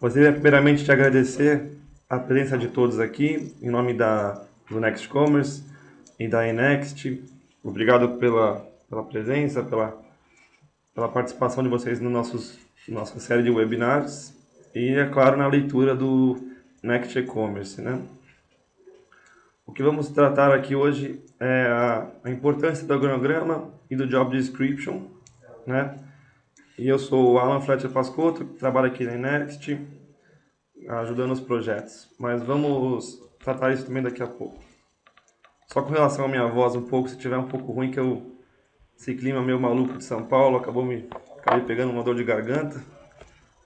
Gostaria primeiramente de agradecer a presença de todos aqui, em nome do Next Commerce e da Enext. Obrigado pela presença, pela participação de vocês no nossa série de webinars e, é claro, na leitura do Next E-Commerce, né? O que vamos tratar aqui hoje é a importância do organograma e do Job Description, né? E eu sou o Alan Fletcher Pascotto, trabalho aqui na Next, ajudando os projetos. Mas vamos tratar isso também daqui a pouco. Só com relação à minha voz um pouco, se tiver um pouco ruim, que esse clima meio maluco de São Paulo acabei pegando uma dor de garganta,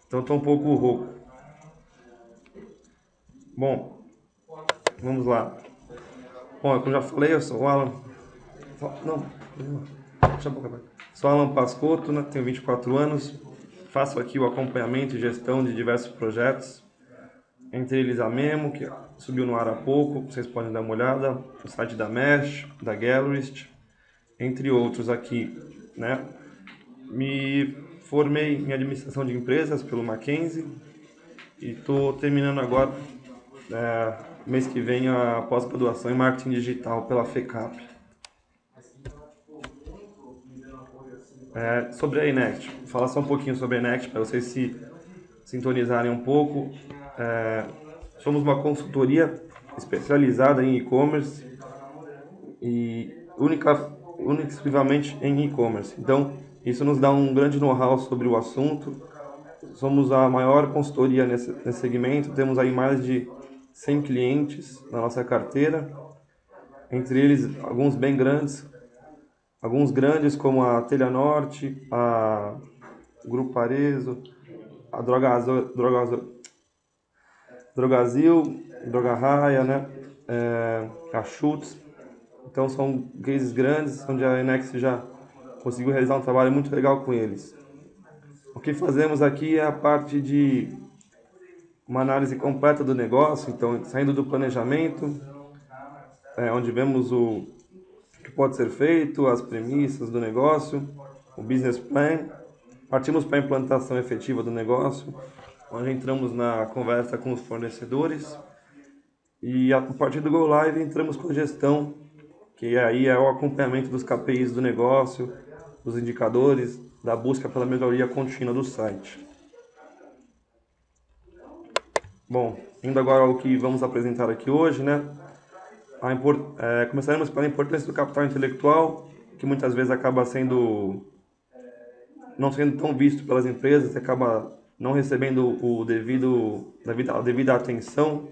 então estou um pouco rouco. Bom, vamos lá. Bom, como eu já falei, eu sou o Alan. Não, deixa a boca aberta. Sou Alan Pascotto, né? Tenho 24 anos, faço aqui o acompanhamento e gestão de diversos projetos, entre eles a Memo, que subiu no ar há pouco, vocês podem dar uma olhada, o site da Mesh, da Gallerist, entre outros aqui, né? Me formei em administração de empresas pelo Mackenzie e estou terminando agora, mês que vem, a pós-graduação em marketing digital pela FECAP. Sobre a Enext, vou falar só um pouquinho sobre a Enext para vocês se sintonizarem um pouco. Somos uma consultoria especializada em e-commerce e única e exclusivamente em e-commerce. Então, isso nos dá um grande know-how sobre o assunto. Somos a maior consultoria nesse segmento, temos aí mais de 100 clientes na nossa carteira, entre eles alguns bem grandes, alguns grandes como a Telha Norte, a Grupo Arezzo, a Drogazil, Droga Raia, né? A Schutz. Então são cases grandes, onde a Enext já conseguiu realizar um trabalho muito legal com eles. O que fazemos aqui é a parte de uma análise completa do negócio, então saindo do planejamento, onde vemos o que pode ser feito, as premissas do negócio, o business plan, partimos para a implantação efetiva do negócio, onde entramos na conversa com os fornecedores e a partir do Go Live entramos com a gestão, que aí é o acompanhamento dos KPIs do negócio, dos indicadores, da busca pela melhoria contínua do site. Bom, indo agora ao que vamos apresentar aqui hoje, né? Começaremos pela importância do capital intelectual, que muitas vezes acaba não sendo tão visto pelas empresas, acaba não recebendo a devida atenção.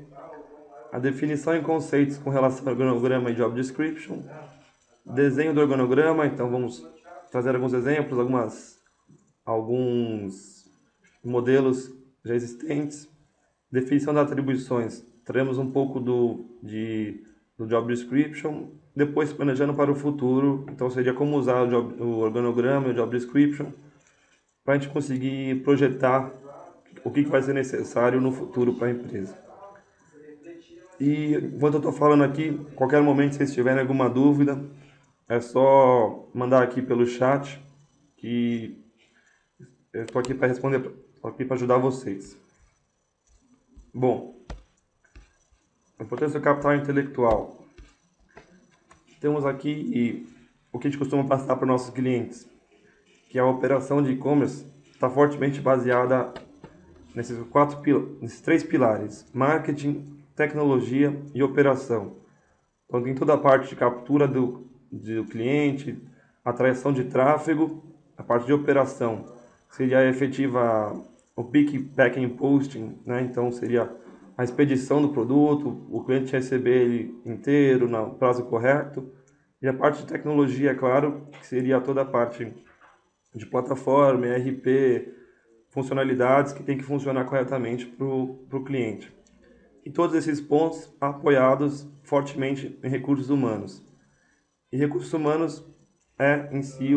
A definição em conceitos com relação ao organograma e job description, desenho do organograma, então vamos trazer alguns exemplos, alguns modelos já existentes, definição das atribuições, teremos um pouco do job description, depois planejando para o futuro, então seria como usar o organograma e o job description para a gente conseguir projetar o que vai ser necessário no futuro para a empresa. E enquanto eu estou falando aqui, qualquer momento, se vocês tiverem alguma dúvida, é só mandar aqui pelo chat, que eu estou aqui para responder, estou aqui para ajudar vocês. Bom, a importância do capital intelectual. Temos aqui o que a gente costuma passar para os nossos clientes, que a operação de e-commerce está fortemente baseada nesses três pilares: marketing, tecnologia e operação. Então tem toda a parte de captura do cliente, atração de tráfego, a parte de operação seria efetiva o pick, packing, posting, né? Então seria a expedição do produto, o cliente receber ele inteiro no prazo correto, e a parte de tecnologia, é claro, que seria toda a parte de plataforma, ERP, funcionalidades que tem que funcionar corretamente para o cliente. E todos esses pontos apoiados fortemente em recursos humanos. E recursos humanos em si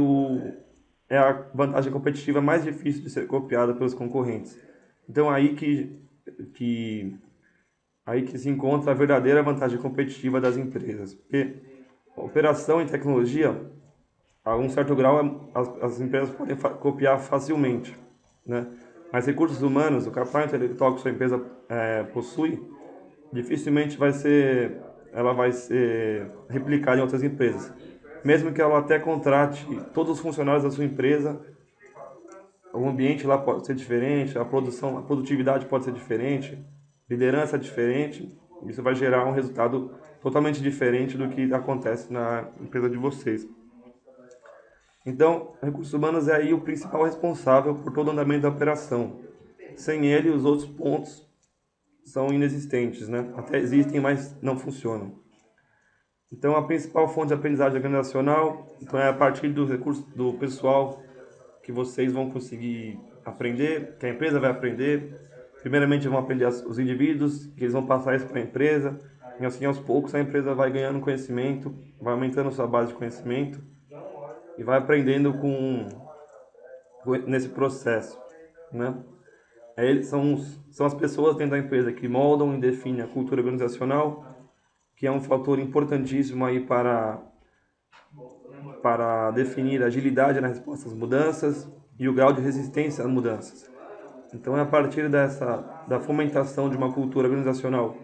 a vantagem competitiva mais difícil de ser copiada pelos concorrentes. Então aí que se encontra a verdadeira vantagem competitiva das empresas. Porque operação e tecnologia, a um certo grau, as empresas podem copiar facilmente, né? Mas recursos humanos, o capital intelectual que sua empresa possui, dificilmente ela vai ser replicada em outras empresas. Mesmo que ela até contrate todos os funcionários da sua empresa, o ambiente lá pode ser diferente, a produtividade pode ser diferente, liderança diferente, isso vai gerar um resultado totalmente diferente do que acontece na empresa de vocês. Então, recursos humanos é aí o principal responsável por todo o andamento da operação. Sem ele, os outros pontos são inexistentes, né? Até existem, mas não funcionam. Então, a principal fonte de aprendizagem organizacional então, é a partir dos recursos do pessoal que vocês vão conseguir aprender, que a empresa vai aprender. Primeiramente, vão aprender os indivíduos, que eles vão passar isso para a empresa. E assim, aos poucos, a empresa vai ganhando conhecimento, vai aumentando sua base de conhecimento e vai aprendendo nesse processo, né? Eles são as pessoas dentro da empresa que moldam e definem a cultura organizacional, que é um fator importantíssimo aí para definir a agilidade na resposta às mudanças e o grau de resistência às mudanças. Então, é a partir da fomentação de uma cultura organizacional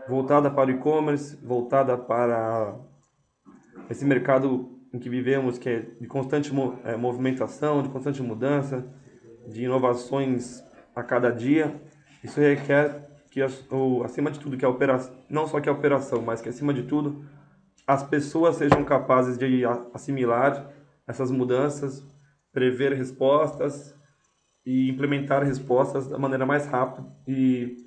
voltada para o e-commerce, voltada para esse mercado em que vivemos, que é de constante movimentação, de constante mudança, de inovações a cada dia. Isso requer que, acima de tudo, que a operação, não só que a operação, mas que, acima de tudo, as pessoas sejam capazes de assimilar essas mudanças, prever respostas e implementar respostas da maneira mais rápida e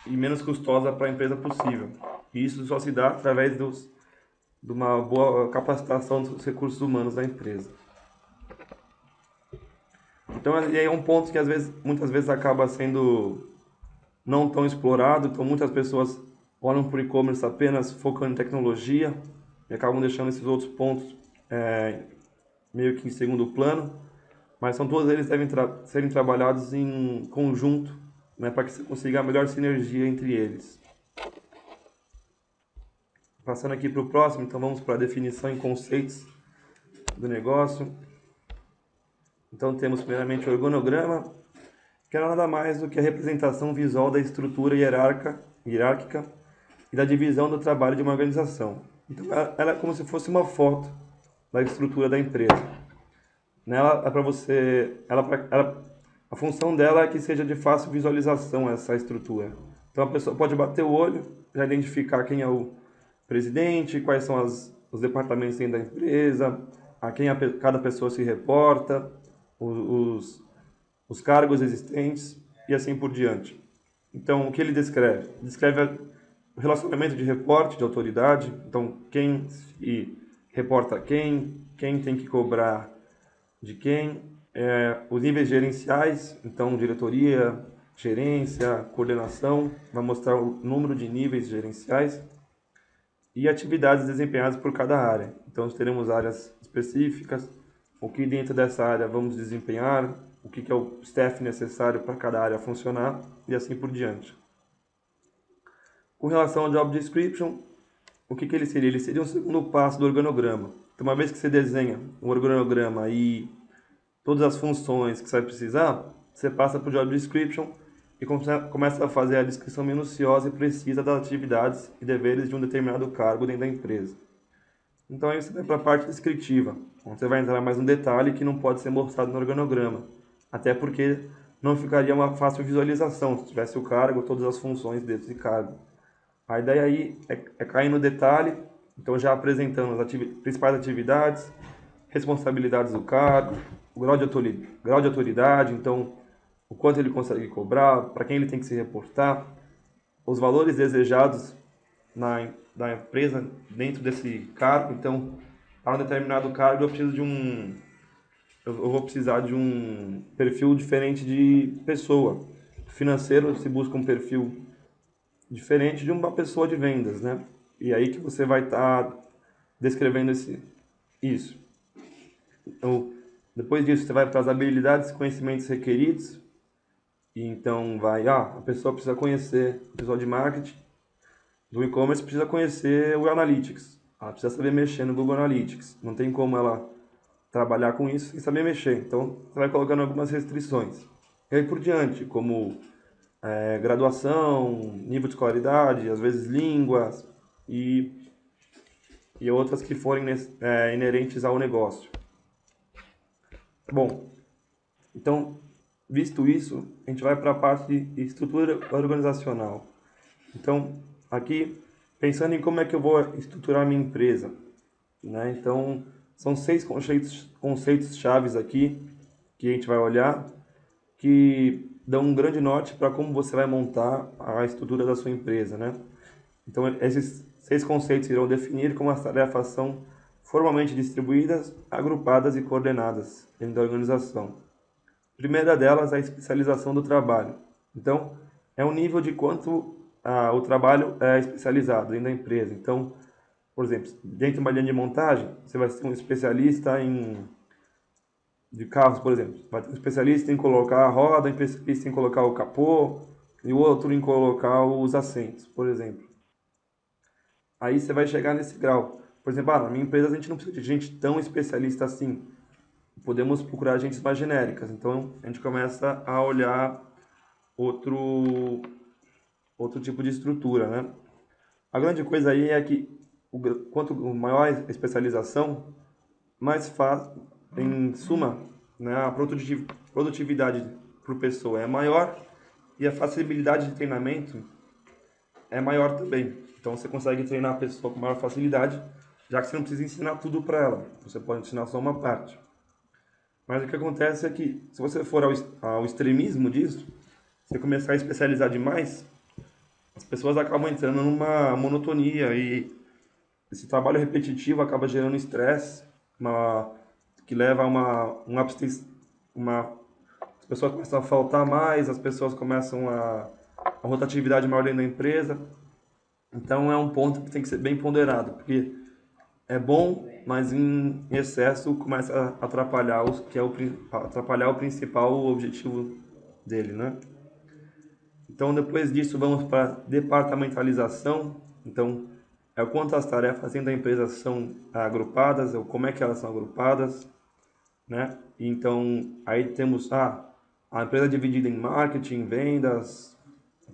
menos custosa para a empresa possível. E isso só se dá através de uma boa capacitação dos recursos humanos da empresa. Então, é um ponto que muitas vezes acaba sendo não tão explorado. Então, muitas pessoas olham para o e-commerce apenas focando em tecnologia e acabam deixando esses outros pontos meio que em segundo plano. Mas todos eles devem serem trabalhados em conjunto, né, para que você consiga a melhor sinergia entre eles. Passando aqui para o próximo, então vamos para a definição e conceitos do negócio. Então temos primeiramente o organograma, que é nada mais do que a representação visual da estrutura hierárquica e da divisão do trabalho de uma organização. Então ela é como se fosse uma foto da estrutura da empresa. Nela é para você, a função dela é que seja de fácil visualização essa estrutura. Então a pessoa pode bater o olho, já identificar quem é o presidente, quais são os departamentos dentro da empresa, a quem cada pessoa se reporta, os cargos existentes e assim por diante. Então, o que ele descreve? Descreve o relacionamento de reporte, de autoridade, então quem se reporta a quem tem que cobrar de quem, os níveis gerenciais, então diretoria, gerência, coordenação, vai mostrar o número de níveis gerenciais, e atividades desempenhadas por cada área. Então, nós teremos áreas específicas, o que dentro dessa área vamos desempenhar, o que é o staff necessário para cada área funcionar e assim por diante. Com relação ao Job Description, o que ele seria? Ele seria um segundo passo do organograma. Então, uma vez que você desenha um organograma e todas as funções que você vai precisar, você passa para o Job Description e começa a fazer a descrição minuciosa e precisa das atividades e deveres de um determinado cargo dentro da empresa. Então aí você vai para a parte descritiva, onde você vai entrar mais um detalhe que não pode ser mostrado no organograma, até porque não ficaria uma fácil visualização se tivesse o cargo, todas as funções desse cargo. A ideia aí é cair no detalhe, então já apresentando as principais atividades, responsabilidades do cargo, o grau de autoridade, então o quanto ele consegue cobrar, para quem ele tem que se reportar, os valores desejados da empresa dentro desse cargo. Então, para um determinado cargo eu vou precisar de um perfil diferente de pessoa. Financeiro se busca um perfil diferente de uma pessoa de vendas, né? E aí que você vai estar descrevendo isso. Então, depois disso, você vai para as habilidades e conhecimentos requeridos. E então a pessoa precisa conhecer, o pessoal de marketing do e-commerce precisa conhecer o Analytics. Ela precisa saber mexer no Google Analytics. Não tem como ela trabalhar com isso sem saber mexer. Então, você vai colocando algumas restrições. e aí por diante, como graduação, nível de escolaridade, às vezes línguas e, e outras que forem inerentes ao negócio. Bom, então, visto isso, a gente vai para a parte de estrutura organizacional. Então, aqui, pensando em como é que eu vou estruturar minha empresa, né? Então, são 6 conceitos chaves aqui que a gente vai olhar, que dão um grande norte para como você vai montar a estrutura da sua empresa, né? Então, esses 6 conceitos irão definir como as tarefas são formalmente distribuídas, agrupadas e coordenadas dentro da organização. A primeira delas é a especialização do trabalho. Então, é o nível de quanto o trabalho é especializado dentro da empresa. Então, por exemplo, dentro de uma linha de montagem, você vai ser um especialista de carros, por exemplo. Vai ter um especialista em colocar a roda, um especialista em colocar o capô e o outro em colocar os assentos, por exemplo. Aí você vai chegar nesse grau. Por exemplo, na minha empresa a gente não precisa de gente tão especialista assim. Podemos procurar agentes mais genéricas. Então, a gente começa a olhar outro tipo de estrutura, né? A grande coisa aí é que quanto maior a especialização, mais fácil, em suma, né, a produtividade por pessoa é maior e a facilidade de treinamento é maior também. Então você consegue treinar a pessoa com maior facilidade, já que você não precisa ensinar tudo para ela. Você pode ensinar só uma parte. Mas o que acontece é que, se você for ao extremismo disso, você começar a especializar demais, as pessoas acabam entrando numa monotonia e esse trabalho repetitivo acaba gerando estresse, que leva a as pessoas começam a faltar mais, as pessoas começam a rotatividade maior dentro da empresa. Então é um ponto que tem que ser bem ponderado, porque é bom, mas em excesso começa a atrapalhar atrapalhar o principal objetivo dele, né? Então depois disso vamos para departamentalização. Então é o quanto as tarefas dentro da empresa são agrupadas, ou como é que elas são agrupadas, né? Então aí temos a empresa é dividida em marketing, vendas,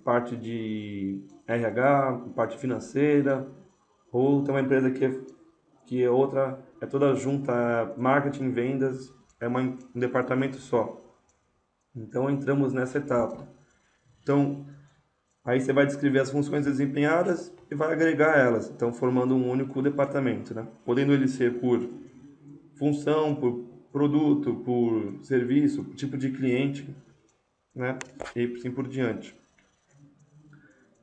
parte de RH, parte financeira, ou tem uma empresa que é outra, é toda junta, marketing, vendas, é um departamento só. Então entramos nessa etapa. Então, aí você vai descrever as funções desempenhadas e vai agregar elas, então formando um único departamento, né? Podendo ele ser por função, por produto, por serviço, por tipo de cliente, né? E assim por diante.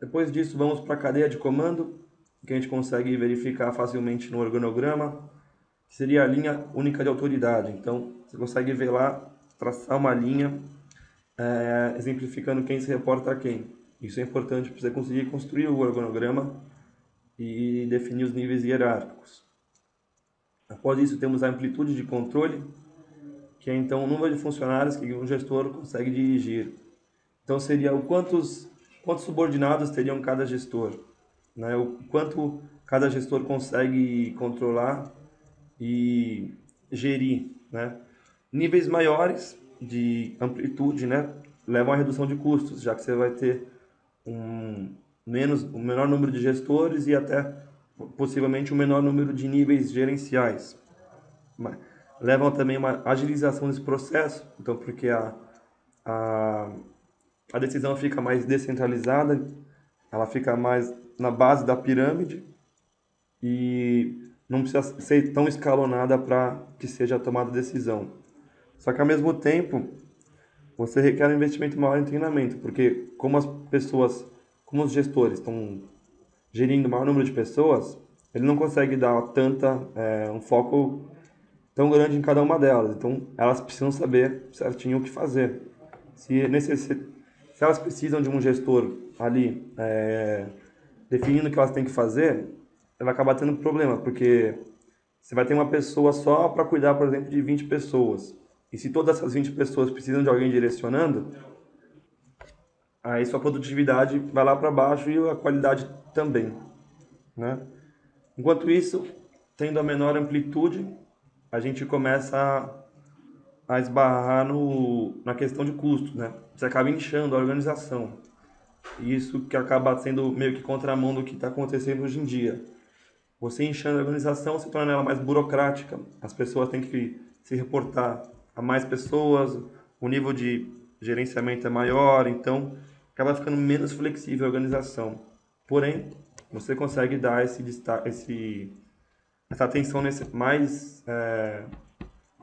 Depois disso, vamos para a cadeia de comando, que a gente consegue verificar facilmente no organograma, que seria a linha única de autoridade. Então, você consegue ver lá, traçar uma linha, exemplificando quem se reporta a quem. Isso é importante para você conseguir construir o organograma e definir os níveis hierárquicos. Após isso, temos a amplitude de controle, que é então o número de funcionários que um gestor consegue dirigir. Então, seria quantos subordinados teriam cada gestor, né? O quanto cada gestor consegue controlar e gerir, né? Níveis maiores de amplitude, né, levam à redução de custos, já que você vai ter um menor número de gestores e até possivelmente um menor número de níveis gerenciais. Levam também a uma agilização desse processo, então porque a decisão fica mais descentralizada, ela fica mais na base da pirâmide e não precisa ser tão escalonada para que seja tomada decisão. Só que ao mesmo tempo, você requer um investimento maior em treinamento, porque como os gestores estão gerindo o maior número de pessoas, ele não consegue dar um foco tão grande em cada uma delas. Então, elas precisam saber certinho o que fazer. Se elas precisam de um gestor ali definindo o que elas têm que fazer, vai acabar tendo um problema, porque você vai ter uma pessoa só para cuidar, por exemplo, de 20 pessoas. E se todas essas 20 pessoas precisam de alguém direcionando, aí sua produtividade vai lá para baixo e a qualidade também, né? Enquanto isso, tendo a menor amplitude, a gente começa a esbarrar na questão de custo, né? Você acaba inchando a organização. E isso que acaba sendo meio que contramão do que está acontecendo hoje em dia. Você inchando a organização se torna ela mais burocrática. As pessoas têm que se reportar a mais pessoas, o nível de gerenciamento é maior, então acaba ficando menos flexível a organização. Porém, você consegue dar essa atenção mais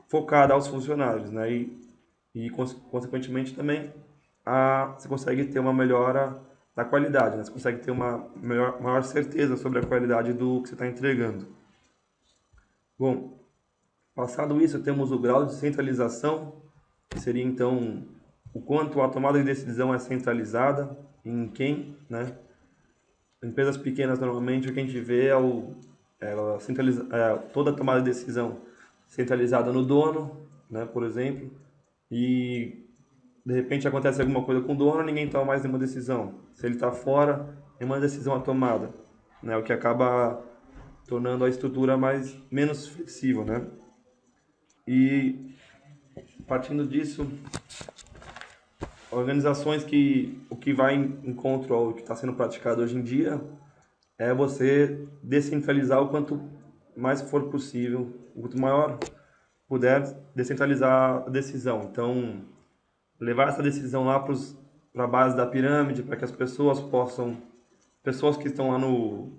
focada aos funcionários, né? E consequentemente também você consegue ter uma melhora da qualidade, né? Você consegue ter uma maior certeza sobre a qualidade do que você está entregando. Bom, passado isso, temos o grau de centralização, que seria então o quanto a tomada de decisão é centralizada, em quem, né? Em empresas pequenas, normalmente, o que a gente vê toda a tomada de decisão centralizada no dono, né, por exemplo, e de repente acontece alguma coisa com o dono, ninguém toma mais nenhuma decisão. Se ele está fora, nenhuma decisão é tomada, né, o que acaba tornando a estrutura menos flexível, né? E partindo disso, organizações o que vai em encontro ao que está sendo praticado hoje em dia é você descentralizar o quanto mais for possível, o quanto maior puder descentralizar a decisão. Então, levar essa decisão lá para a base da pirâmide, para que as pessoas que estão lá no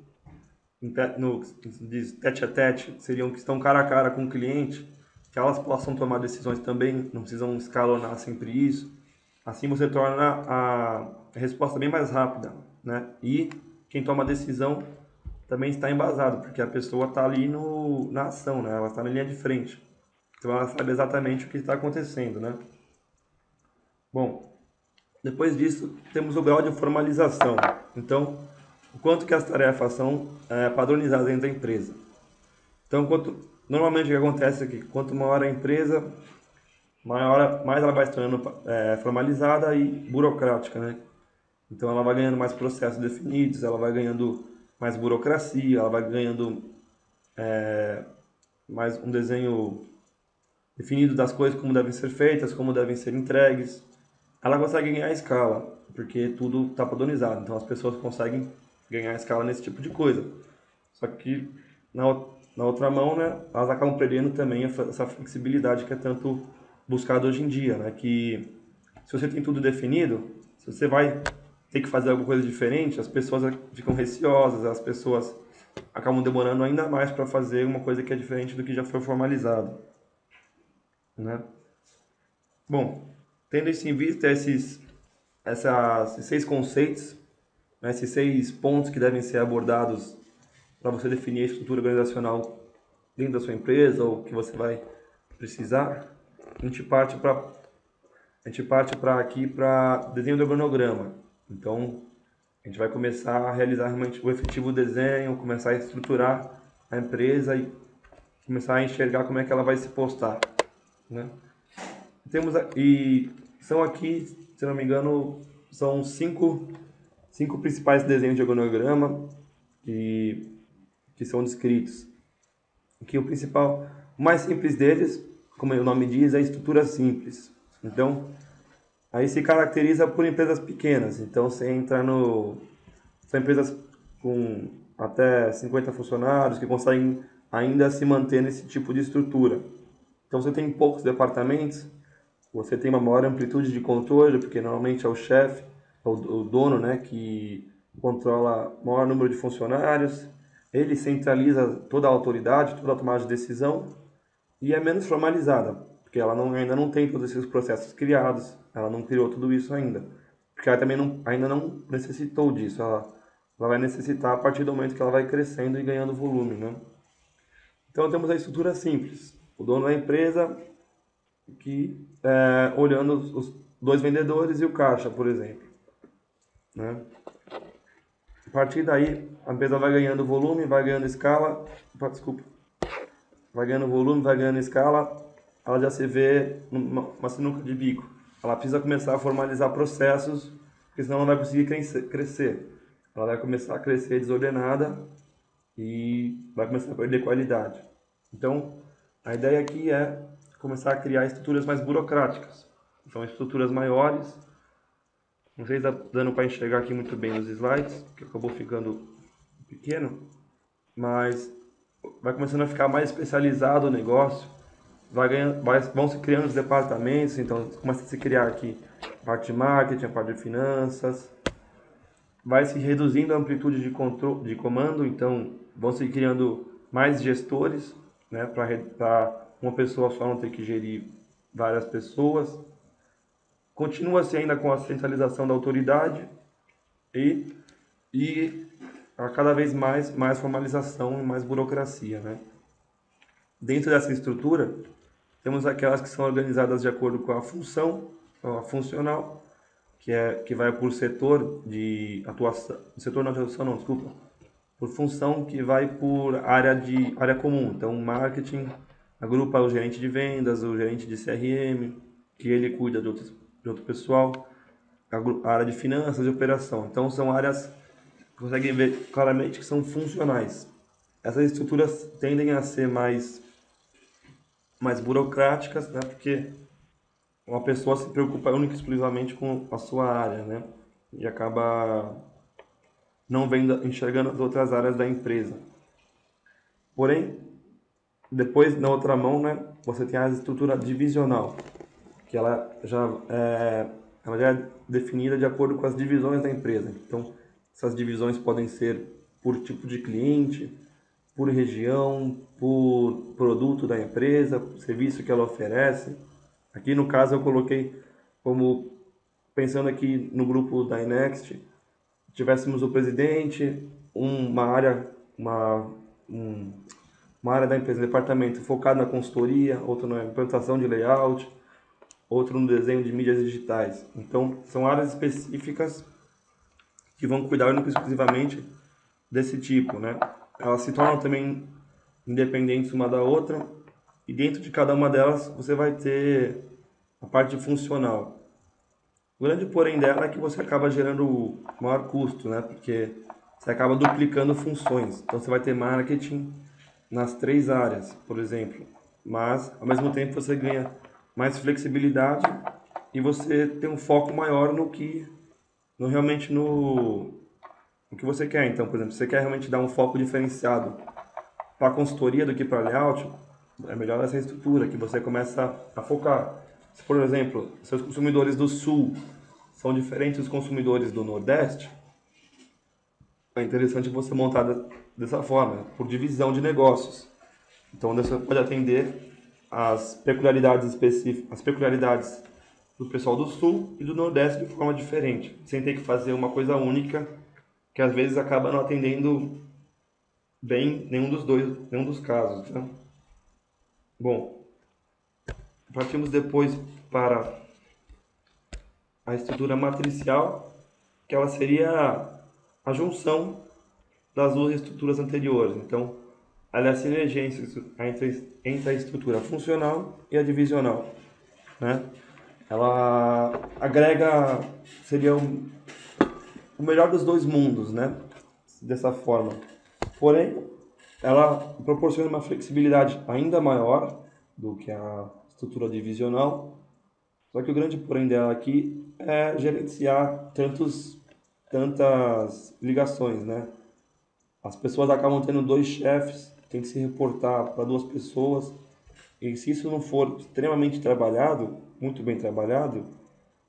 tete a tete, seriam que estão cara a cara com o cliente, que elas possam tomar decisões também, não precisam escalonar sempre isso. Assim você torna a resposta bem mais rápida, né? E quem toma a decisão também está embasado, porque a pessoa está ali na ação, né? Ela está na linha de frente. Então ela sabe exatamente o que está acontecendo, né? Bom, depois disso temos o grau de formalização. Então, o quanto que as tarefas são padronizadas dentro da empresa. Então, normalmente o que acontece é que quanto maior a empresa, mais ela vai se tornando formalizada e burocrática, né? Então ela vai ganhando mais processos definidos, ela vai ganhando mais burocracia, ela vai ganhando mais um desenho definido das coisas, como devem ser feitas, como devem ser entregues. Ela consegue ganhar escala, porque tudo está padronizado, então as pessoas conseguem ganhar escala nesse tipo de coisa. Só que na outra mão, né, elas acabam perdendo também essa flexibilidade que é tanto buscado hoje em dia, né? Que se você tem tudo definido, se você vai ter que fazer alguma coisa diferente, as pessoas ficam receosas, as pessoas acabam demorando ainda mais para fazer uma coisa que é diferente do que já foi formalizado, né? Bom, tendo isso em vista, esses 6 conceitos, né, esses 6 pontos que devem ser abordados para você definir a estrutura organizacional dentro da sua empresa ou que você vai precisar, a gente parte para desenho do organograma. Então, a gente vai começar a realizar realmente o efetivo desenho, começar a estruturar a empresa e começar a enxergar como é que ela vai se postar, né? São aqui, se não me engano, são 5 principais desenhos de organograma que são descritos. Aqui o mais simples deles, como o nome diz, é a estrutura simples. Então, aí se caracteriza por empresas pequenas. Então, são empresas com até 50 funcionários que conseguem ainda se manter nesse tipo de estrutura. Então, você tem poucos departamentos, você tem uma maior amplitude de controle, porque normalmente é o chefe, o dono, né, que controla o maior número de funcionários. Ele centraliza toda a autoridade, toda a tomada de decisão e é menos formalizada, porque ela ainda não tem todos esses processos criados, ela não criou tudo isso ainda, porque ela também ainda não necessitou disso, ela vai necessitar a partir do momento que ela vai crescendo e ganhando volume, né? Então temos a estrutura simples, o dono da empresa que olhando os 2 vendedores e o caixa, por exemplo, né? A partir daí, a empresa vai ganhando volume, vai ganhando escala, vai ganhando volume, vai ganhando escala, ela já se vê numa sinuca de bico. Ela precisa começar a formalizar processos, porque senão ela não vai conseguir crescer. Ela vai começar a crescer desordenada e vai começar a perder qualidade. Então, a ideia aqui é começar a criar estruturas mais burocráticas. São estruturas maiores. Não sei se está dando para enxergar aqui muito bem nos slides, que acabou ficando pequeno, mas vai começando a ficar mais especializado o negócio, vão se criando os departamentos, então começa a se criar aqui a parte de marketing, a parte de finanças, vai se reduzindo a amplitude de controle, de comando, então vão se criando mais gestores, né, para uma pessoa só não ter que gerir várias pessoas. Continua-se ainda com a centralização da autoridade e a cada vez mais formalização e mais burocracia, né? Dentro dessa estrutura, temos aquelas que são organizadas de acordo com a função, a funcional, que vai por setor de atuação, setor não de atuação não, desculpa, por função que vai por área comum. Então, marketing agrupa o gerente de vendas, o gerente de CRM, que ele cuida de outro pessoal, a área de finanças e operação. Então, são áreas que conseguem ver claramente que são funcionais. Essas estruturas tendem a ser mais burocráticas, né? Porque uma pessoa se preocupa única e exclusivamente com a sua área, né? E acaba não enxergando as outras áreas da empresa. Porém, depois, na outra mão, né, você tem a estrutura divisional, que ela já é definida de acordo com as divisões da empresa. Então, essas divisões podem ser por tipo de cliente, por região, por produto da empresa, por serviço que ela oferece. Aqui, no caso, eu coloquei como, pensando aqui no grupo da Inext, tivéssemos o presidente, uma área da empresa, um departamento focado na consultoria, outro na implantação de layout, outro no desenho de mídias digitais. Então, são áreas específicas que vão cuidar única e exclusivamente desse tipo, né? Elas se tornam também independentes uma da outra, e dentro de cada uma delas você vai ter a parte funcional. O grande porém dela é que você acaba gerando maior custo, né? Porque você acaba duplicando funções. Então você vai ter marketing nas 3 áreas, por exemplo, mas ao mesmo tempo você ganha mais flexibilidade e você tem um foco maior no que você quer. Então, por exemplo, se você quer realmente dar um foco diferenciado para a consultoria do que para layout, é melhor essa estrutura que você começa a focar. Se, por exemplo, seus consumidores do Sul são diferentes dos consumidores do Nordeste, é interessante você montar dessa forma, por divisão de negócios. Então, você pode atender as peculiaridades específicas, as peculiaridades do pessoal do Sul e do Nordeste de forma diferente, sem ter que fazer uma coisa única, que às vezes acaba não atendendo bem nenhum dos casos, né? Bom, partimos depois para a estrutura matricial, que ela seria a junção das duas estruturas anteriores. Então, ela é a sinergência entre a estrutura funcional e a divisional, né? Ela seria o melhor dos dois mundos, né? Dessa forma. Porém, ela proporciona uma flexibilidade ainda maior do que a estrutura divisional. Só que o grande porém dela aqui é gerenciar tantas ligações, né? As pessoas acabam tendo 2 chefes, tem que se reportar para 2 pessoas. E se isso não for extremamente trabalhado, muito bem trabalhado,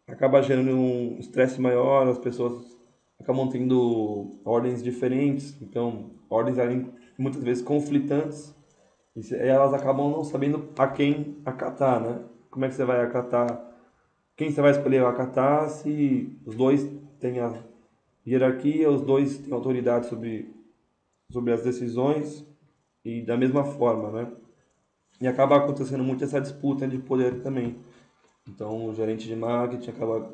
acaba gerando um estresse maior, as pessoas acabam tendo ordens diferentes, então ordens ali muitas vezes conflitantes, e elas acabam não sabendo a quem acatar, né? Como é que você vai acatar? Quem você vai escolher acatar se os dois têm a hierarquia, os dois têm autoridade sobre as decisões e da mesma forma, né? E acaba acontecendo muito essa disputa de poder também. Então, o gerente de marketing acaba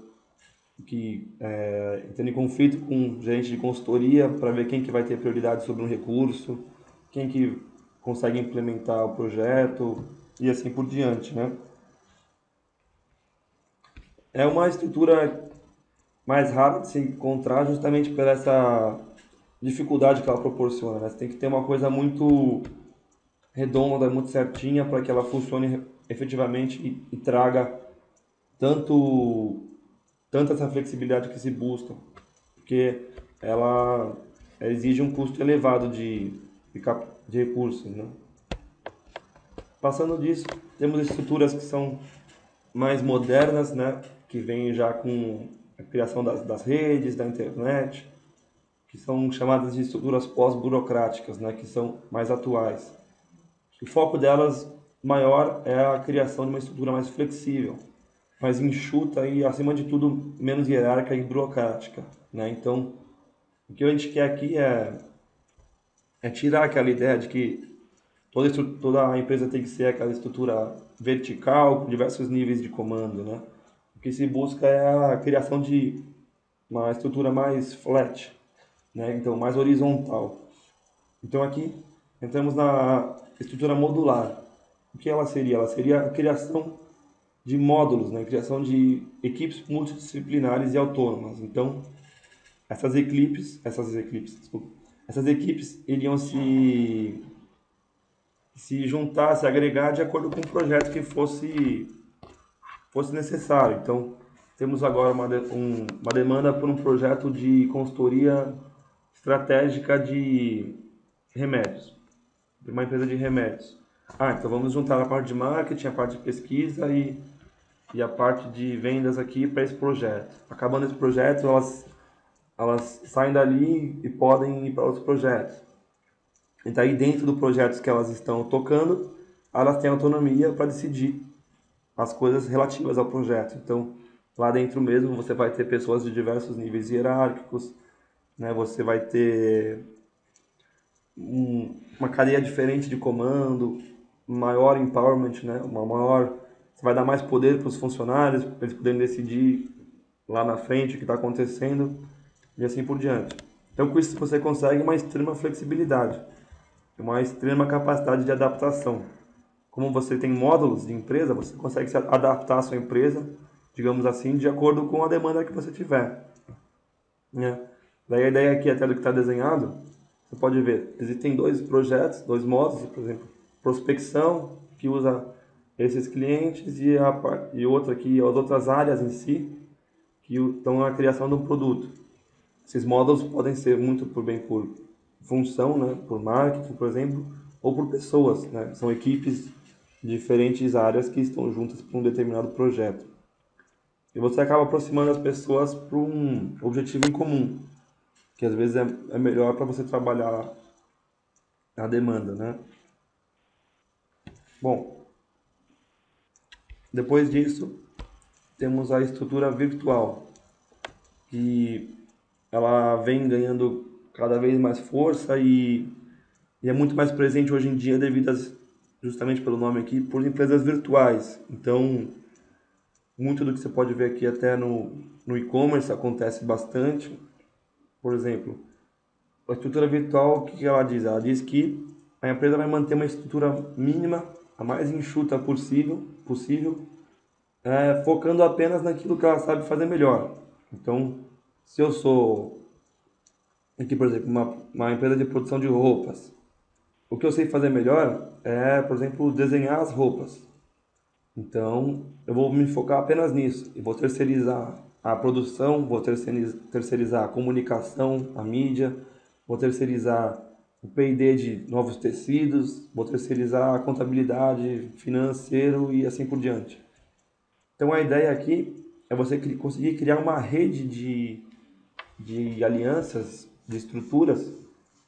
entrando em conflito com o gerente de consultoria para ver quem que vai ter prioridade sobre um recurso, quem que consegue implementar o projeto e assim por diante, né? É uma estrutura mais rara de se encontrar justamente por essa dificuldade que ela proporciona, né? Você tem que ter uma coisa muito redonda, muito certinha para que ela funcione efetivamente e traga tanto essa flexibilidade que se busca, porque ela exige um custo elevado de recursos, né? Passando disso, temos estruturas que são mais modernas, né? Que vêm já com a criação das redes, da internet, que são chamadas de estruturas pós-burocráticas, né? Que são mais atuais. O foco delas maior é a criação de uma estrutura mais flexível, mais enxuta e, acima de tudo, menos hierárquica e burocrática, né? Então, o que a gente quer aqui é tirar aquela ideia de que toda a empresa tem que ser aquela estrutura vertical, com diversos níveis de comando, né? O que se busca é a criação de uma estrutura mais flat, né? Então, mais horizontal. Então, aqui entramos na estrutura modular. O que ela seria? Ela seria a criação de módulos, né? Criação de equipes multidisciplinares e autônomas. Então, desculpa, essas equipes iriam se juntar, se agregar de acordo com o projeto que fosse necessário. Então, temos agora uma demanda por um projeto de consultoria estratégica de remédios, de uma empresa de remédios. Então vamos juntar a parte de marketing, a parte de pesquisa e a parte de vendas aqui para esse projeto. Acabando esse projeto, elas saem dali e podem ir para outros projetos. E daí, dentro do projeto que elas estão tocando, elas têm autonomia para decidir as coisas relativas ao projeto. Então, lá dentro mesmo, você vai ter pessoas de diversos níveis hierárquicos, né? Você vai ter uma cadeia diferente de comando, maior empowerment, né? Você vai dar mais poder para os funcionários, para eles poderem decidir lá na frente o que está acontecendo e assim por diante. Então, com isso, você consegue uma extrema flexibilidade, uma extrema capacidade de adaptação. Como você tem módulos de empresa, você consegue se adaptar à sua empresa, digamos assim, de acordo com a demanda que você tiver, né? Daí a ideia aqui, até do que está desenhado, você pode ver, existem dois projetos, dois módulos, por exemplo, prospecção, que usa esses clientes, e outra aqui, as outras áreas em si, que estão na criação de um produto. Esses módulos podem ser muito por função, né, por marketing, por exemplo, ou por pessoas, né? São equipes de diferentes áreas que estão juntas para um determinado projeto. E você acaba aproximando as pessoas para um objetivo em comum, que às vezes é melhor para você trabalhar a demanda, né? Bom, depois disso, temos a estrutura virtual, que ela vem ganhando cada vez mais força e é muito mais presente hoje em dia justamente pelo nome aqui, por empresas virtuais. Então, muito do que você pode ver aqui até no e-commerce acontece bastante. Por exemplo, a estrutura virtual, o que ela diz? Ela diz que a empresa vai manter uma estrutura mínima, a mais enxuta possível, focando apenas naquilo que ela sabe fazer melhor. Então, se eu sou, aqui por exemplo, uma empresa de produção de roupas, o que eu sei fazer melhor é, por exemplo, desenhar as roupas. Então, eu vou me focar apenas nisso e vou terceirizar a produção, vou terceirizar a comunicação, a mídia, vou terceirizar o P&D de novos tecidos, vou terceirizar a contabilidade, financeiro e assim por diante. Então, a ideia aqui é você conseguir criar uma rede de alianças, de estruturas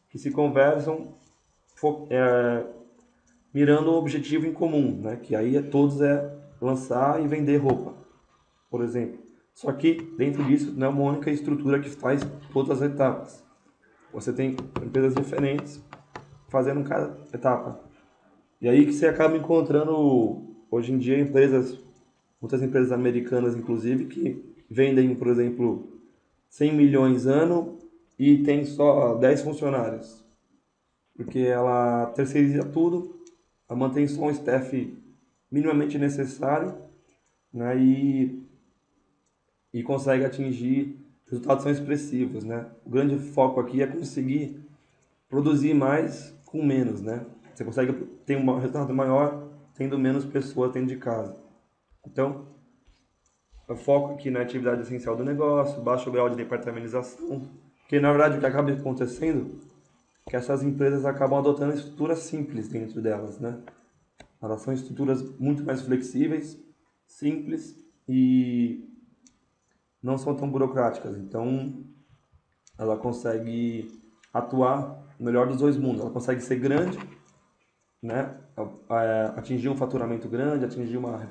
que se conversam mirando um objetivo em comum, né? Que aí todos lançar e vender roupa, por exemplo. Só que dentro disso não é uma única estrutura que faz todas as etapas. Você tem empresas diferentes fazendo cada etapa. E aí que você acaba encontrando hoje em dia muitas empresas americanas inclusive, que vendem, por exemplo, 100 milhões ano e tem só 10 funcionários. Porque ela terceiriza tudo, ela mantém só um staff minimamente necessário, né, e consegue atingir resultados são expressivos, né? O grande foco aqui é conseguir produzir mais com menos, né? Você consegue ter um resultado maior tendo menos pessoas dentro de casa. Então, eu foco aqui na atividade essencial do negócio, baixo grau de departamentalização, porque na verdade o que acaba acontecendo é que essas empresas acabam adotando estruturas simples dentro delas, né? Elas são estruturas muito mais flexíveis, simples e não são tão burocráticas. Então, ela consegue atuar no melhor dos dois mundos. Ela consegue ser grande, né? Atingir um faturamento grande, atingir uma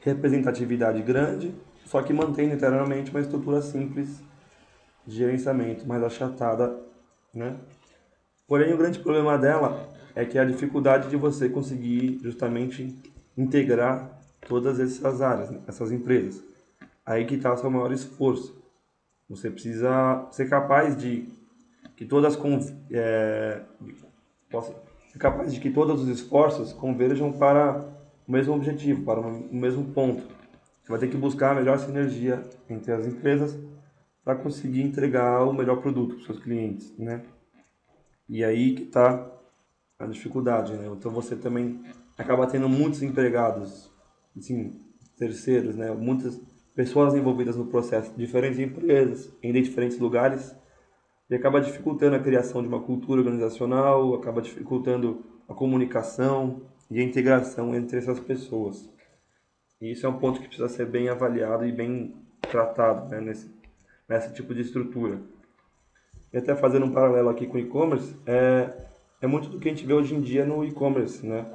representatividade grande, só que mantendo internamente uma estrutura simples de gerenciamento, mais achatada, né? Porém, o grande problema dela é que é a dificuldade de você conseguir justamente integrar todas essas áreas, né? Essas empresas. Aí que está o seu maior esforço. Você precisa ser capaz de que ser capaz de que todos os esforços converjam para o mesmo objetivo, para o mesmo ponto. Você vai ter que buscar a melhor sinergia entre as empresas para conseguir entregar o melhor produto para os seus clientes, né? E aí que está a dificuldade, né? Então você também acaba tendo muitos empregados, assim, terceiros, né? Muitas pessoas envolvidas no processo, diferentes empresas, em diferentes lugares, e acaba dificultando a criação de uma cultura organizacional, acaba dificultando a comunicação e a integração entre essas pessoas. E isso é um ponto que precisa ser bem avaliado e bem tratado, né, nesse tipo de estrutura. E até fazendo um paralelo aqui com o e-commerce, é muito do que a gente vê hoje em dia no e-commerce, né?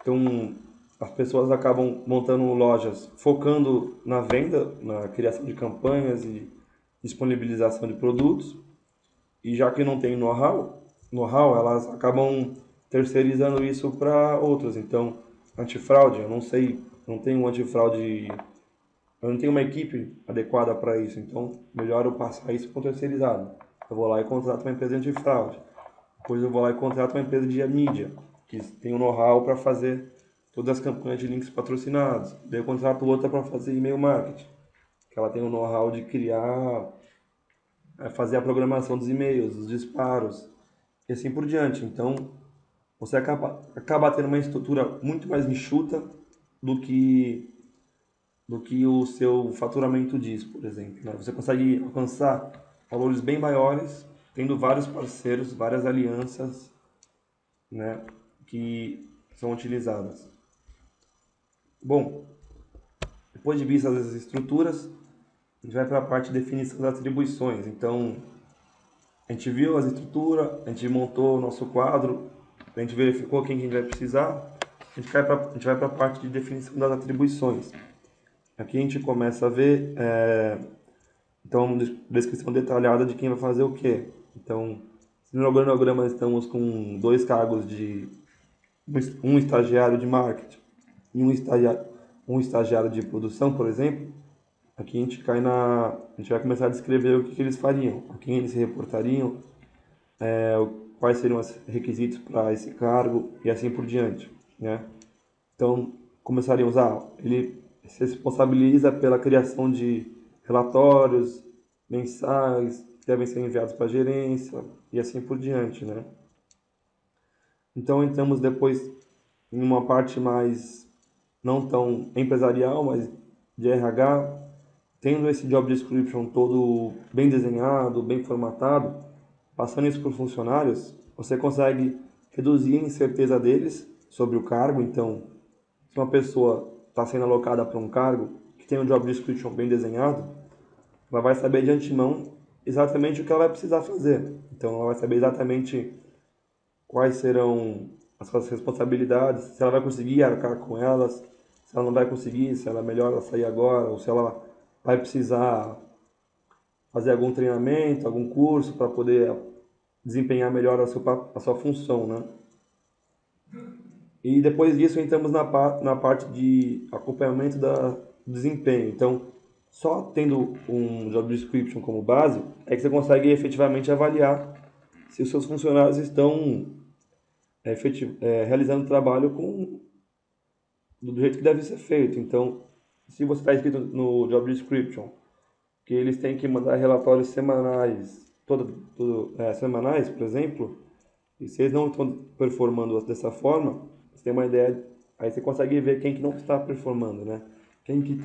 Então, as pessoas acabam montando lojas focando na venda, na criação de campanhas e disponibilização de produtos, e já que não tem know-how, elas acabam terceirizando isso para outras. Então, antifraude, eu não sei, não tenho um antifraude, eu não tenho uma equipe adequada para isso, então melhor eu passar isso para um terceirizado. Eu vou lá e contrato uma empresa de antifraude. Depois eu vou lá e contrato uma empresa de mídia, que tem o know-how para fazer todas as campanhas de links patrocinados. Daí eu contrato outra para fazer e-mail marketing, que ela tem o know-how de criar, fazer a programação dos e-mails, dos disparos, e assim por diante. Então, você acaba tendo uma estrutura muito mais enxuta do que o seu faturamento diz, por exemplo, né? Você consegue alcançar valores bem maiores, tendo vários parceiros, várias alianças, né, que são utilizadas. Bom, depois de vistas as estruturas, a gente vai para a parte de definição das atribuições. Então, a gente viu as estruturas, a gente montou o nosso quadro, a gente verificou quem a gente vai precisar, a gente vai para a parte de definição das atribuições. Aqui a gente começa a ver, então, descrição detalhada de quem vai fazer o quê. Então, se no organograma estamos com 2 cargos de um estagiário de marketing e um estagiário de produção, por exemplo, aqui a gente vai começar a descrever o que eles fariam, a quem eles se reportariam, quais seriam os requisitos para esse cargo e assim por diante, né? Então, começaríamos ele se responsabiliza pela criação de relatórios mensais que devem ser enviados para a gerência e assim por diante, né? Então, entramos depois em uma parte mais não tão empresarial, mas de RH, tendo esse job description todo bem desenhado, bem formatado, passando isso para os funcionários, você consegue reduzir a incerteza deles sobre o cargo. Então, se uma pessoa está sendo alocada para um cargo que tem um job description bem desenhado, ela vai saber de antemão exatamente o que ela vai precisar fazer. Então, ela vai saber exatamente quais serão as suas responsabilidades, se ela vai conseguir arcar com elas, se ela não vai conseguir, se ela é melhor ela sair agora, ou se ela vai precisar fazer algum treinamento, algum curso para poder desempenhar melhor a sua função, né? E depois disso entramos na parte de acompanhamento do desempenho. Então, só tendo um job description como base, é que você consegue efetivamente avaliar se os seus funcionários estão realizando o trabalho do jeito que deve ser feito. Então, se você está escrito no job description que eles têm que mandar relatórios semanais, semanais, por exemplo, e se eles não estão performando dessa forma, você tem uma ideia Aí você consegue ver quem que não está performando, né? Quem que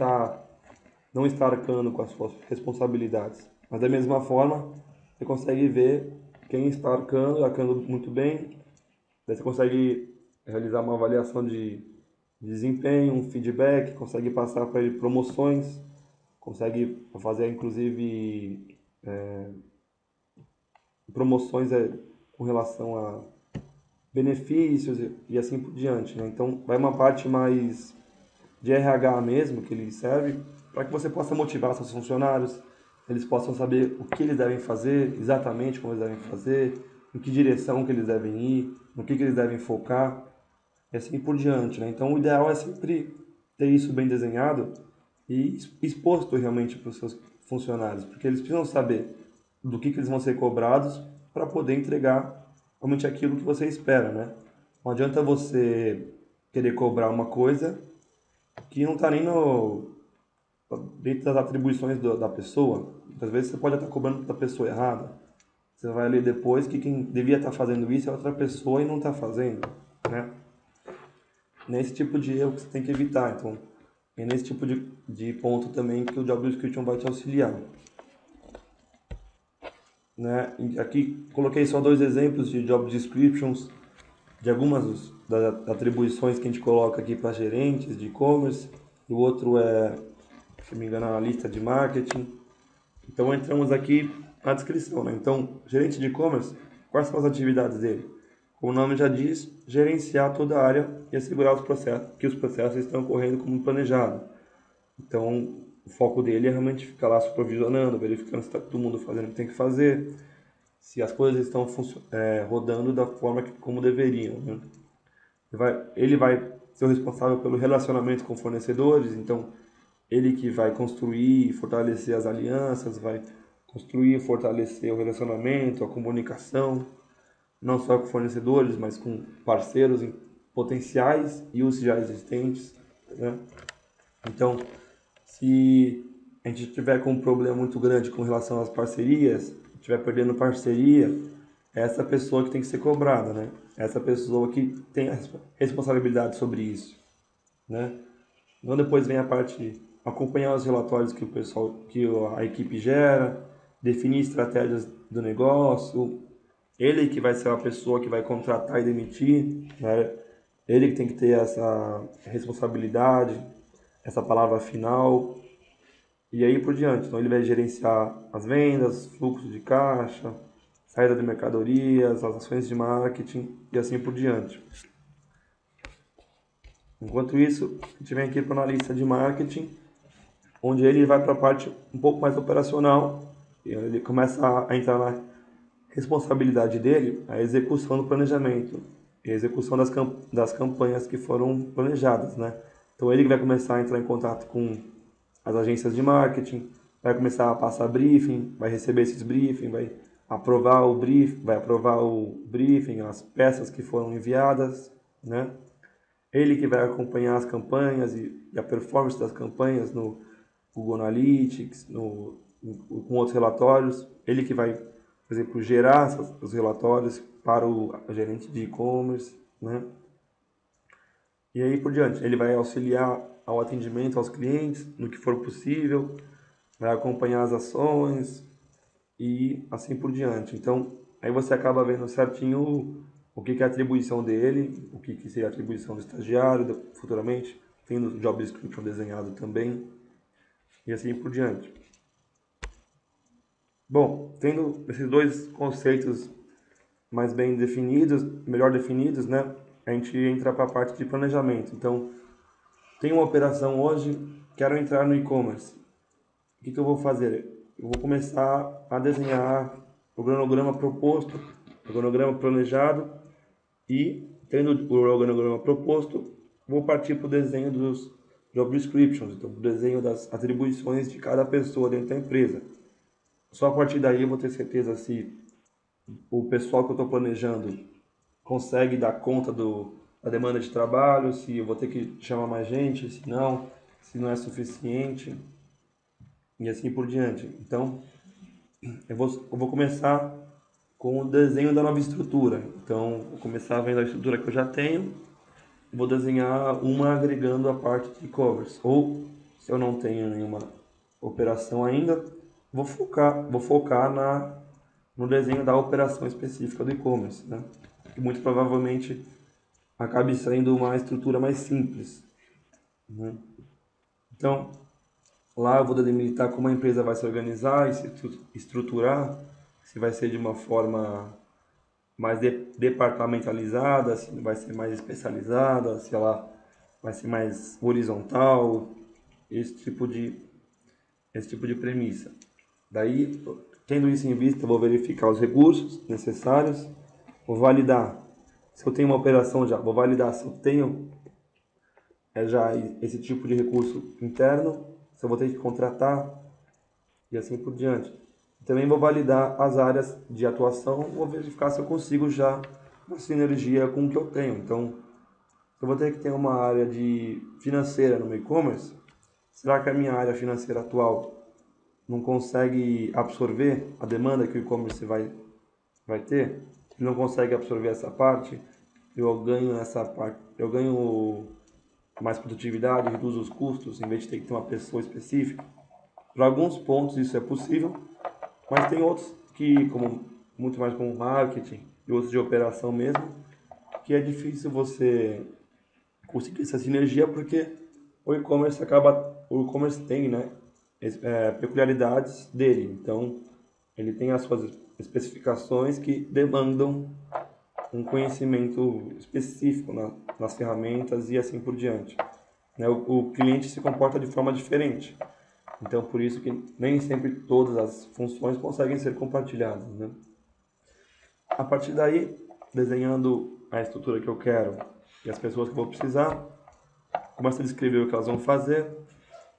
não está arcando com as suas responsabilidades. Mas da mesma forma, você consegue ver quem está arcando muito bem. Daí você consegue realizar uma avaliação de desempenho, um feedback, consegue passar para ele promoções, consegue fazer inclusive promoções com relação a benefícios e assim por diante, né? Então vai uma parte mais de RH mesmo que ele serve para que você possa motivar seus funcionários, eles possam saber o que eles devem fazer, exatamente como eles devem fazer, em que direção que eles devem ir, no que eles devem focar e assim por diante, né? Então o ideal é sempre ter isso bem desenhado e exposto realmente para os seus funcionários, porque eles precisam saber do que eles vão ser cobrados para poder entregar realmente aquilo que você espera, né? Não adianta você querer cobrar uma coisa que não está nem dentro das atribuições da pessoa. Muitas vezes você pode estar cobrando da pessoa errada. Você vai ler depois que quem devia estar fazendo isso é outra pessoa e não está fazendo, né? Nesse tipo de erro que você tem que evitar. Então, é nesse tipo de ponto também que o Job Description vai te auxiliar. Né? Aqui coloquei só 2 exemplos de Job Descriptions, de algumas das atribuições que a gente coloca aqui para gerentes de e-commerce. O outro é, se não me engano, analista de marketing. Então, entramos aqui na descrição. Né? Então, gerente de e-commerce, quais são as atividades dele? Como o nome já diz, gerenciar toda a área e assegurar que os processos estão ocorrendo como planejado. Então, o foco dele é realmente ficar lá supervisionando, verificando se está todo mundo fazendo o que tem que fazer, se as coisas estão rodando da forma como deveriam. Né? Ele vai ser o responsável pelo relacionamento com fornecedores, então ele que vai construir e fortalecer as alianças, vai construir e fortalecer o relacionamento, a comunicação, não só com fornecedores, mas com parceiros potenciais e os já existentes. Né? Então, se a gente tiver com um problema muito grande com relação às parcerias, estiver perdendo parceria, é essa pessoa que tem que ser cobrada, né? Essa pessoa que tem a responsabilidade sobre isso, né? Então depois vem a parte de acompanhar os relatórios que a equipe gera, definir estratégias do negócio, ele que vai ser a pessoa que vai contratar e demitir, né? Ele que tem que ter essa responsabilidade, essa palavra final, e aí por diante. Então ele vai gerenciar as vendas, fluxo de caixa, saída de mercadorias, as ações de marketing e assim por diante. Enquanto isso, a gente vem aqui para o analista de marketing, onde ele vai para a parte um pouco mais operacional, e ele começa a entrar na responsabilidade dele, a execução do planejamento e a execução das campanhas que foram planejadas, né? Então ele vai começar a entrar em contato com as agências de marketing, vai começar a passar briefing, vai receber esses briefing, vai aprovar o briefing, as peças que foram enviadas, né? Ele que vai acompanhar as campanhas e a performance das campanhas no Google Analytics, com outros relatórios. Ele que vai, por exemplo, gerar os relatórios para o gerente de e-commerce, né? E aí por diante. Ele vai auxiliar ao atendimento aos clientes no que for possível, vai acompanhar as ações e assim por diante. Então, aí você acaba vendo certinho o que é a atribuição dele, o que seria a atribuição do estagiário futuramente, tendo o job description desenhado também, e assim por diante. Bom, tendo esses 2 conceitos mais bem definidos, melhor definidos, né, a gente entra para a parte de planejamento. Então, tenho uma operação hoje, quero entrar no e-commerce. O que eu vou fazer? Eu vou começar a desenhar o cronograma proposto, o cronograma planejado, e, tendo o cronograma proposto, vou partir para o desenho dos job descriptions, então, o desenho das atribuições de cada pessoa dentro da empresa. Só a partir daí eu vou ter certeza se o pessoal que eu estou planejando consegue dar conta da demanda de trabalho, se eu vou ter que chamar mais gente, se não é suficiente, e assim por diante. Então, eu vou começar com o desenho da nova estrutura. Então, vou começar vendo a estrutura que eu já tenho vou desenhar uma agregando a parte de e-commerce. Ou, se eu não tenho nenhuma operação ainda, vou focar no desenho da operação específica do e-commerce, né? Que muito provavelmente acabe sendo uma estrutura mais simples, né? Então, lá eu vou delimitar como a empresa vai se organizar e se estruturar, se vai ser de uma forma mais departamentalizada, se vai ser mais especializada, se ela vai ser mais horizontal, esse tipo de premissa. Daí, tendo isso em vista, eu vou verificar os recursos necessários, vou validar se eu tenho uma operação já, vou validar se eu tenho já esse tipo de recurso interno, se eu vou ter que contratar e assim por diante. Também vou validar as áreas de atuação, vou verificar se eu consigo já uma sinergia com o que eu tenho. Então, eu vou ter que ter uma área de financeira no meu e-commerce. Será que a minha área financeira atual não consegue absorver a demanda que o e-commerce vai ter? Se não consegue absorver essa parte, eu ganho nessa parte, eu ganho mais produtividade, reduzo os custos, em vez de ter que ter uma pessoa específica. Para alguns pontos isso é possível, mas tem outros que, como muito mais como marketing e outros de operação mesmo, que é difícil você conseguir essa sinergia porque o e-commerce tem, né, peculiaridades dele. Então, ele tem as suas especificações que demandam um conhecimento específico nas ferramentas e assim por diante, né? O cliente se comporta de forma diferente. Então, por isso que nem sempre todas as funções conseguem ser compartilhadas, né? A partir daí, desenhando a estrutura que eu quero e as pessoas que eu vou precisar, começo a descrever o que elas vão fazer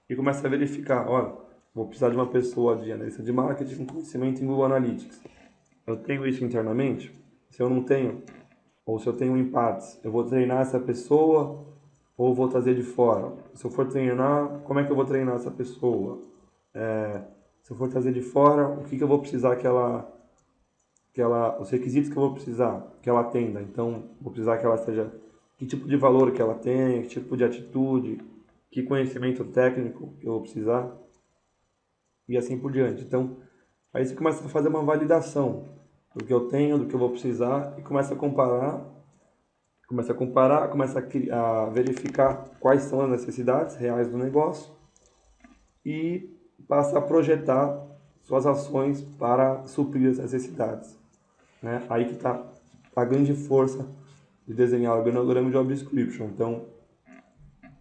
e começo a verificar, olha, vou precisar de uma pessoa de analista de marketing com conhecimento em Google Analytics. Eu tenho isso internamente? Se eu não tenho, ou se eu tenho empates, eu vou treinar essa pessoa ou vou trazer de fora? Se eu for treinar, como é que eu vou treinar essa pessoa? Se eu for trazer de fora, o que eu vou precisar os requisitos que eu vou precisar que ela atenda. Então, vou precisar que ela seja, que tipo de valor que ela tem, que tipo de atitude, que conhecimento técnico que eu vou precisar e assim por diante. Então, aí você começa a fazer uma validação do que eu tenho, do que eu vou precisar e começa a comparar, a verificar quais são as necessidades reais do negócio e passa a projetar suas ações para suprir as necessidades, né? Aí que está a grande força de desenhar o organograma de job description. Então,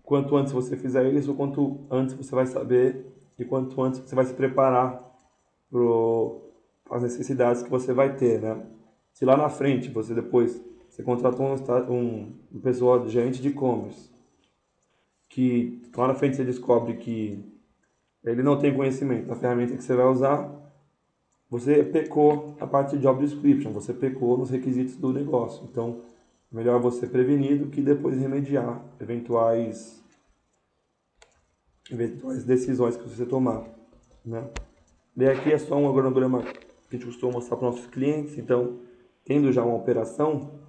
quanto antes você fizer isso, quanto antes você vai saber e quanto antes você vai se preparar para as necessidades que você vai ter, né? Se lá na frente você contratou um pessoal de gerente de e-commerce que lá na frente você descobre que ele não tem conhecimento da ferramenta que você vai usar, você pecou a parte de job description, você pecou nos requisitos do negócio. Então, melhor você prevenir do que depois remediar eventuais decisões que você tomar, né? Daí aqui é só um organograma que a gente costuma mostrar para nossos clientes. Então, tendo já uma operação,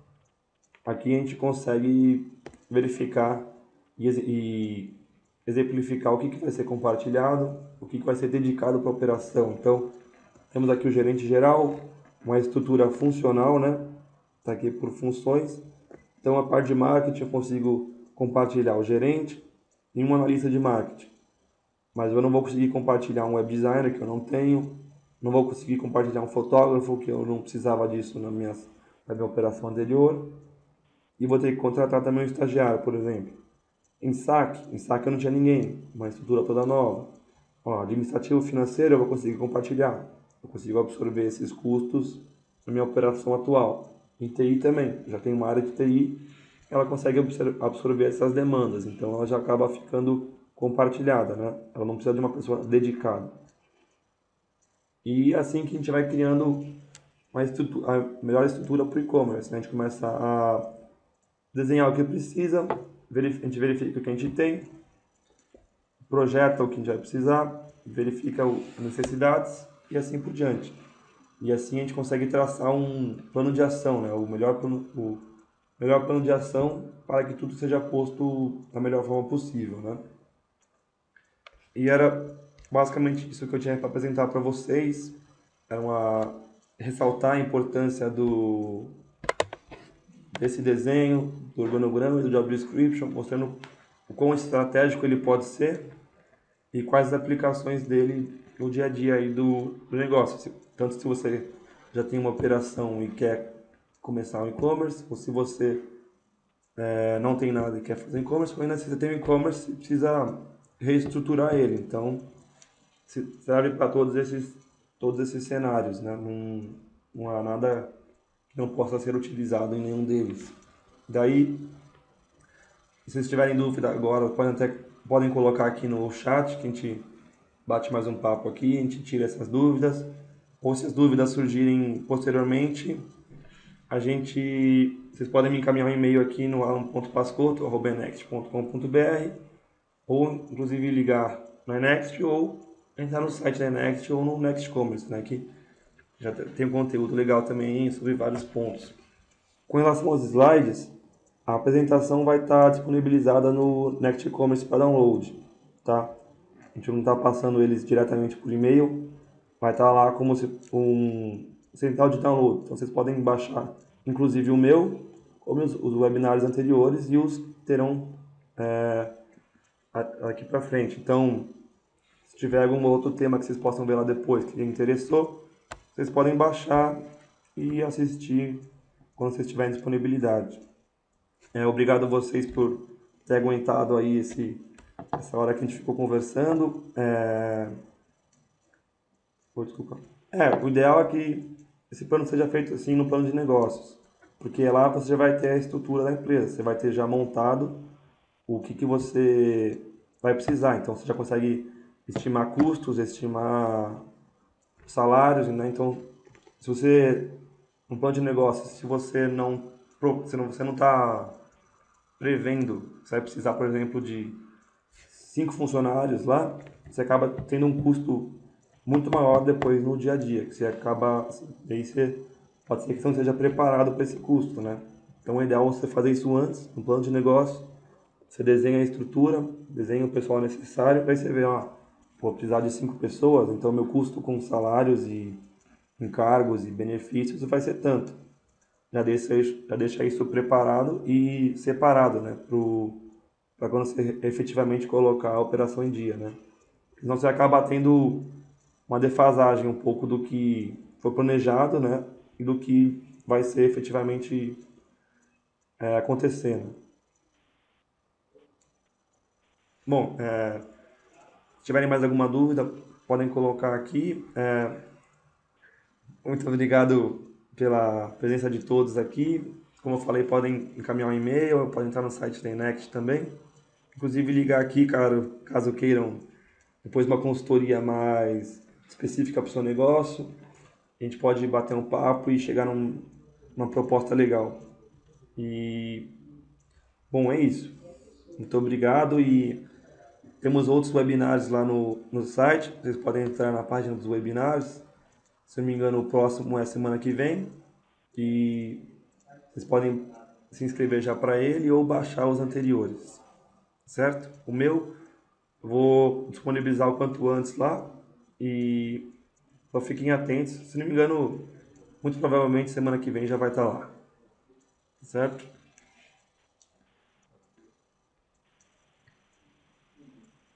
aqui a gente consegue verificar e exemplificar o que vai ser compartilhado, o que vai ser dedicado para a operação. Então, temos aqui o gerente geral, uma estrutura funcional, né? Está aqui por funções. Então, a parte de marketing eu consigo compartilhar o gerente e um analista de marketing. Mas eu não vou conseguir compartilhar um web designer que eu não tenho, não vou conseguir compartilhar um fotógrafo que eu não precisava disso na minha operação anterior. E vou ter que contratar também um estagiário, por exemplo. Em saque eu não tinha ninguém, uma estrutura toda nova. Administrativo financeiro eu vou conseguir compartilhar, eu consigo absorver esses custos na minha operação atual. Em TI também, já tem uma área de TI, ela consegue absorver essas demandas, então ela já acaba ficando compartilhada, né? Ela não precisa de uma pessoa dedicada. E assim que a gente vai criando a melhor estrutura para o e-commerce, né? A gente começa a desenhar o que precisa, a gente verifica o que a gente tem, projeta o que a gente vai precisar, verifica as necessidades e assim por diante. E assim a gente consegue traçar um plano de ação, né? O melhor plano de ação para que tudo seja posto da melhor forma possível, né? E era basicamente isso que eu tinha para apresentar para vocês. Era ressaltar a importância desse desenho, do organograma e do job description, mostrando o quão estratégico ele pode ser e quais as aplicações dele no dia a dia aí do negócio. Tanto se você já tem uma operação e quer começar um e-commerce, ou se você não tem nada e quer fazer e-commerce, ou ainda se você tem um e-commerce e precisa reestruturar ele. Então, serve para todos esses cenários, né? Não há nada que não possa ser utilizado em nenhum deles. Daí, se vocês tiverem dúvida agora, podem colocar aqui no chat, que a gente bate mais um papo aqui, a gente tira essas dúvidas. Ou se as dúvidas surgirem posteriormente, vocês podem me encaminhar um e-mail aqui no alan.pascotto@enext.com.br, ou inclusive ligar na Enext, ou entrar no site da Enext ou no Next Commerce, né, que já tem conteúdo legal também sobre vários pontos. Com relação aos slides, a apresentação vai estar disponibilizada no Next Commerce para download, tá? A gente não está passando eles diretamente por e-mail, vai estar lá como um central de download. Então vocês podem baixar, inclusive o meu, como os webinários anteriores, e os terão aqui para frente. Então, se tiver algum outro tema que vocês possam ver lá depois que lhe interessou, vocês podem baixar e assistir quando vocês tiverem disponibilidade. Obrigado a vocês por ter aguentado aí essa hora que a gente ficou conversando. Desculpa. O ideal é que esse plano seja feito assim no plano de negócios, porque lá você já vai ter a estrutura da empresa, você vai ter já montado o que você vai precisar. Então você já consegue estimar custos, estimar salários, né? Então, se você no plano de negócios, se você não está prevendo, você vai precisar, por exemplo, de 5 funcionários lá, você acaba tendo um custo muito maior depois no dia a dia, que você acaba, aí você pode ser que você não esteja preparado para esse custo, né? Então é ideal você fazer isso antes, no plano de negócio, você desenha a estrutura, desenha o pessoal necessário, para aí você ver, vou precisar de 5 pessoas, então meu custo com salários e encargos e benefícios vai ser tanto. Já deixa isso preparado e separado, né, para quando você efetivamente colocar a operação em dia, né? Senão você acaba tendo uma defasagem um pouco do que foi planejado, né, e do que vai ser efetivamente acontecendo. Bom, se tiverem mais alguma dúvida, podem colocar aqui. Muito obrigado pela presença de todos aqui. Como eu falei, podem encaminhar um e-mail, podem entrar no site da Enext também. Inclusive ligar aqui, caso queiram depois uma consultoria mais específica para o seu negócio. A gente pode bater um papo e chegar numa proposta legal. E, bom, é isso. Muito obrigado e temos outros webinários lá no site. Vocês podem entrar na página dos webinários. Se não me engano, o próximo é semana que vem. E vocês podem se inscrever já para ele ou baixar os anteriores. Certo? O meu eu vou disponibilizar o quanto antes lá. E só fiquem atentos. Se não me engano, muito provavelmente semana que vem já vai estar lá. Certo?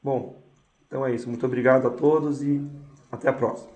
Bom, então é isso. Muito obrigado a todos e até a próxima.